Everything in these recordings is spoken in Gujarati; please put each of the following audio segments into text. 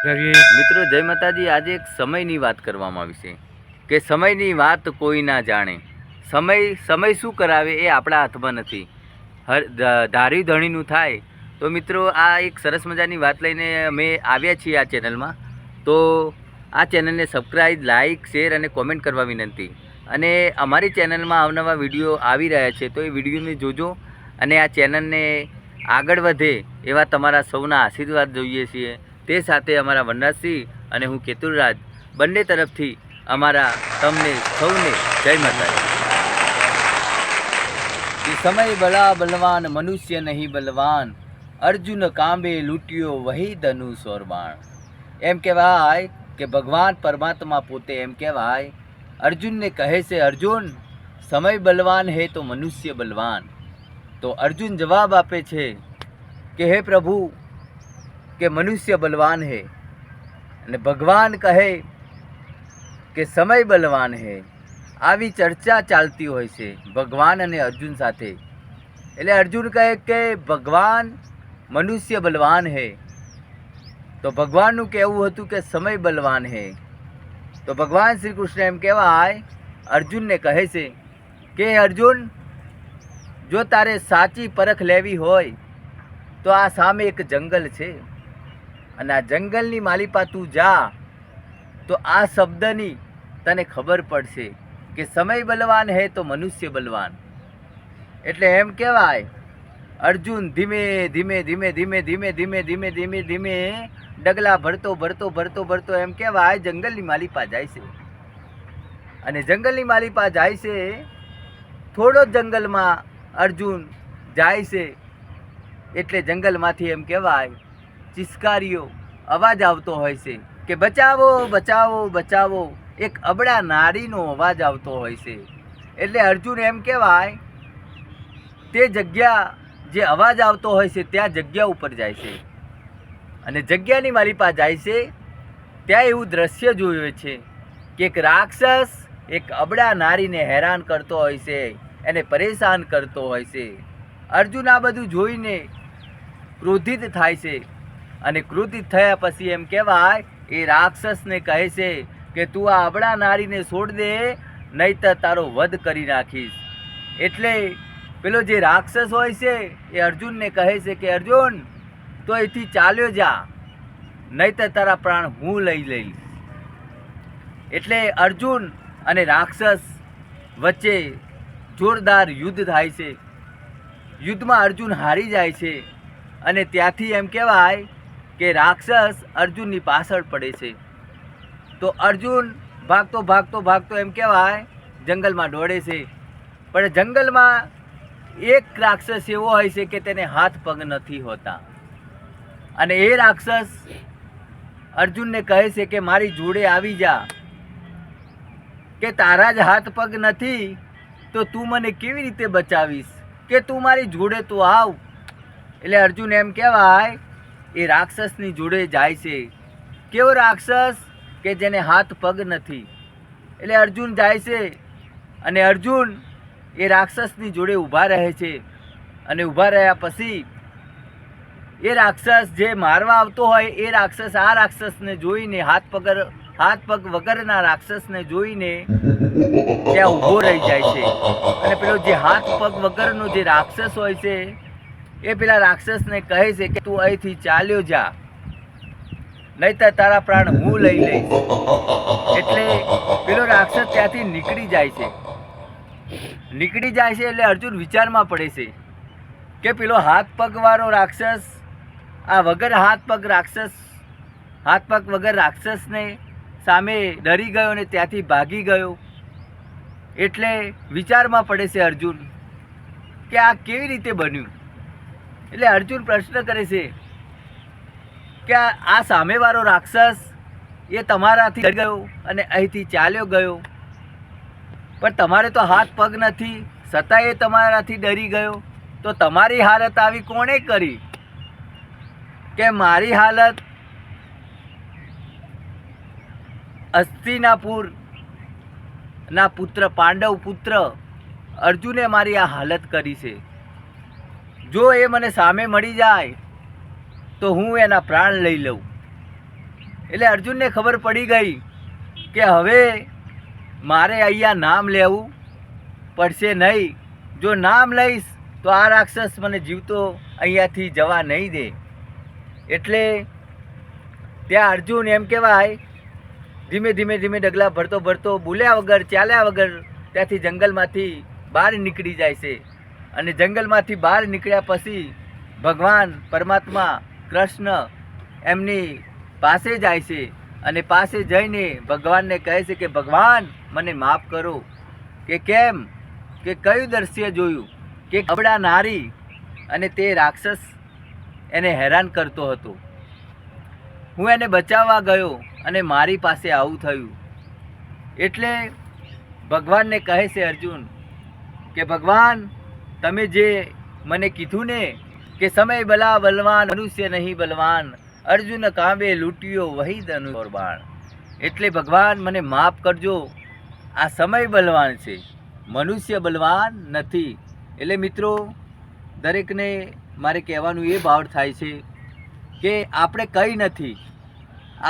મિત્રો જય માતાજી। આજે એક સમયની વાત કરવામાં આવી છે કે સમયની વાત કોઈ ના જાણે। સમય શું કરાવે એ આપણા હાથમાં નથી। ધારી ધણીનું થાય। તો મિત્રો આ એક સરસ મજાની વાત લઈને અમે આવ્યા છીએ આ ચેનલમાં। તો આ ચેનલને સબસ્ક્રાઈબ, લાઇક, શેર અને કોમેન્ટ કરવા વિનંતી। અને અમારી ચેનલમાં અવનવા વિડીયો આવી રહ્યા છે, તો એ વિડીયોને જોજો અને આ ચેનલને આગળ વધે એવા તમારા સૌના આશીર્વાદ જોઈએ છીએ। તે સાથે અમારા વનરાજસિંહ અને હું કેતુરરાજ બંને તરફથી અમારા તમને સૌને જય માતાજી। સમય બલા બલવાન મનુષ્ય નહીં બલવાન, અર્જુન કાંબે લૂંટ્યો વહી ધનુષ ઓર બાણ। એમ કહેવાય કે ભગવાન પરમાત્મા પોતે એમ કહેવાય અર્જુનને કહે છે, અર્જુન સમય બલવાન હે તો મનુષ્ય બલવાન। તો અર્જુન જવાબ આપે છે કે હે પ્રભુ કે મનુષ્ય બલવાન है અને ભગવાન કહે કે સમય બલવાન है। આવી ચર્ચા ચાલતી હોય છે ભગવાન અને અર્જુન સાથે। એટલે અર્જુન કહે કે ભગવાન મનુષ્ય બલવાન है, તો ભગવાનનું કહેવું હતું કે સમય બલવાન है। તો ભગવાન શ્રી કૃષ્ણ એમ કહેવાય અર્જુનને કહે છે કે અર્જુન, જો તારે સાચી પરખ લેવી હોય તો આ સામે એક જંગલ છે અને આ જંગલની માલિપા તું જા તો આ શબ્દની તને ખબર પડશે કે સમય બલવાન હે તો મનુષ્ય બલવાન। એટલે એમ કહેવાય અર્જુન ધીમે ધીમે ધીમે ધીમે ધીમે ધીમે ધીમે ધીમે ધીમે ડગલા ભરતો ભરતો ભરતો ભરતો એમ કહેવાય જંગલની માલિપા જાય છે। અને જંગલની માલિપા જાય છે, થોડો જંગલમાં અર્જુન જાય છે એટલે જંગલમાંથી એમ કહેવાય ચિસ્કારીઓ અવાજ આવતો હોય છે કે બચાવો બચાવો બચાવો। એક અબળા નારીનો અવાજ આવતો હોય છે। એટલે અર્જુન એમ કહેવાય તે જગ્યા જે અવાજ આવતો હોય છે ત્યાં જગ્યા ઉપર જાય છે અને જગ્યાની માલિપા જાય છે। ત્યાં એવું દ્રશ્ય જોયું છે કે એક રાક્ષસ એક અબળા નારીને હેરાન કરતો હોય છે, એને પરેશાન કરતો હોય છે। અર્જુન આ બધું જોઈને ક્રોધિત થાય છે અને ક્રોધિત થયા પછી એમ કહેવાય એ રાક્ષસને કહે છે કે તું આ અબળા નારીને છોડ દે, નહીંતર તારો વધ કરી નાખીશ। એટલે પેલો જે રાક્ષસ હોય છે એ અર્જુનને કહે છે કે અર્જુન તો અહીંથી ચાલ્યો જા, નહીંતર તારા પ્રાણ હું લઈ લઈશ। એટલે અર્જુન અને રાક્ષસ વચ્ચે જોરદાર યુદ્ધ થાય છે। યુદ્ધમાં અર્જુન હારી જાય છે અને ત્યાંથી એમ કહેવાય કે રાક્ષસ અર્જુનની પાછળ પડે છે। તો અર્જુન ભાગતો ભાગતો ભાગતો એમ કહેવાય જંગલમાં દોડે છે, પણ જંગલમાં એક રાક્ષસ એવો હોય છે કે તેને હાથ પગ નથી હોતા અને એ રાક્ષસ અર્જુનને કહે છે કે મારી જોડે આવી જા, કે તારા જ હાથ પગ નથી તો તું મને કેવી રીતે બચાવીશ, કે તું મારી જોડે તો આવ। એટલે અર્જુન એમ કહેવાય એ રાક્ષસની જોડે જાય છે। કેવો રાક્ષસ કે જેને હાથ પગ નથી। એટલે અર્જુન જાય છે અને અર્જુન એ રાક્ષસની જોડે ઊભા રહે છે અને ઊભા રહ્યા પછી એ રાક્ષસ જે મારવા આવતો હોય એ રાક્ષસ આ રાક્ષસને જોઈને હાથ પગ વગરના રાક્ષસને જોઈને ત્યાં ઊભો રહી જાય છે અને પેલો જે હાથ પગ વગરનો જે રાક્ષસ હોય છે એ પેલા રાક્ષસને કહે છે કે તું અહીંથી ચાલ્યો જા, નહીંતર તારા પ્રાણ હું લઈ લઈશ। એટલે પેલો રાક્ષસ ત્યાંથી નીકળી જાય છે। નીકળી જાય છે એટલે અર્જુન વિચારમાં પડે છે કે પેલો હાથ પગવાળો રાક્ષસ આ વગર હાથ પગ વગર રાક્ષસને સામે ડરી ગયો અને ત્યાંથી ભાગી ગયો। એટલે વિચારમાં પડે છે અર્જુન કે આ કેવી રીતે બન્યું। એટલે અર્જુન પ્રશ્ન કરે છે કે આ સામેવાળો રાક્ષસ એ તમારાથી ડરી ગયો અને અહીંથી ચાલ્યો ગયો, પણ તમારે તો હાથ પગ નથી છતાં એ તમારાથી ડરી ગયો, તો તમારી હાલત આવી કોણે કરી? કે મારી હાલત હસ્તિનાપુરના પુત્ર પાંડવ પુત્ર અર્જુને મારી આ હાલત કરી છે। જો એ મને સામે મળી જાય તો હું એના પ્રાણ લઈ લઉં, એટલે અર્જુનને ખબર પડી ગઈ કે હવે મારે અહીંયા નામ લેવું પડશે નહીં. જો નામ લઈશ તો આ રાક્ષસ મને જીવતો અહીંયાથી જવા નહીં દે. એટલે ત્યાં અર્જુન એમ કહેવાય ધીમે ધીમે ધીમે ડગલા ભરતો ભરતો બોલ્યા વગર ચાલ્યા વગર ત્યાંથી જંગલમાંથી બહાર નીકળી જાય છે. અને જંગલમાંથી બહાર નીકળ્યા પછી ભગવાન પરમાત્મા કૃષ્ણ એમની પાસે જાય છે અને પાસે જઈને ભગવાનને કહે છે કે ભગવાન મને માફ કરો. કે કેમ? કે કયું દ્રશ્ય જોયું? કે કપડા નારી અને તે રાક્ષસ એને હેરાન કરતો હતો. હું એને બચાવવા ગયો અને મારી પાસે આવું થયું. એટલે ભગવાનને કહે છે અર્જુન કે ભગવાન તમે જે મને કીધું ને કે સમય બલા બલવાન મનુષ્ય નહીં બલવાન, અર્જુન કાંબે લૂંટ્યો વહી ધનુષ ઓર બાણ. એટલે ભગવાન મને માફ કરજો, આ સમય બલવાન છે, મનુષ્ય બલવાન નથી. એટલે મિત્રો દરેકને મારે કહેવાનું એ ભાવ થાય છે કે આપણે કંઈ નથી,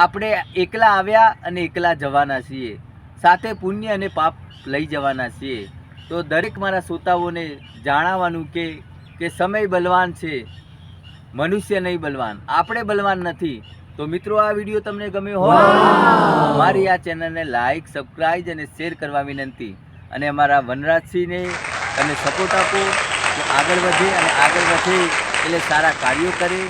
આપણે એકલા આવ્યા અને એકલા જવાના છીએ, સાથે પુણ્ય અને પાપ લઈ જવાના છીએ. તો દરેક મારા શ્રોતાઓને જણાવવાનું કે સમય બલવાન છે, મનુષ્ય નહીં બલવાન, આપણે બલવાન નથી. તો મિત્રો આ વિડીયો તમને ગમ્યો હોય મારી આ ચેનલને લાઈક, સબસ્ક્રાઇબ અને શેર કરવા વિનંતી. અને અમારા વનરાજસિંહને તમે સપોર્ટ આપો તો આગળ વધે અને આગળ વધે એટલે સારા કાર્યો કરે.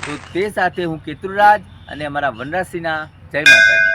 તો તે સાથે હું કેતુરાજ અને અમારા વનરાજસિંહના જય માતાજી.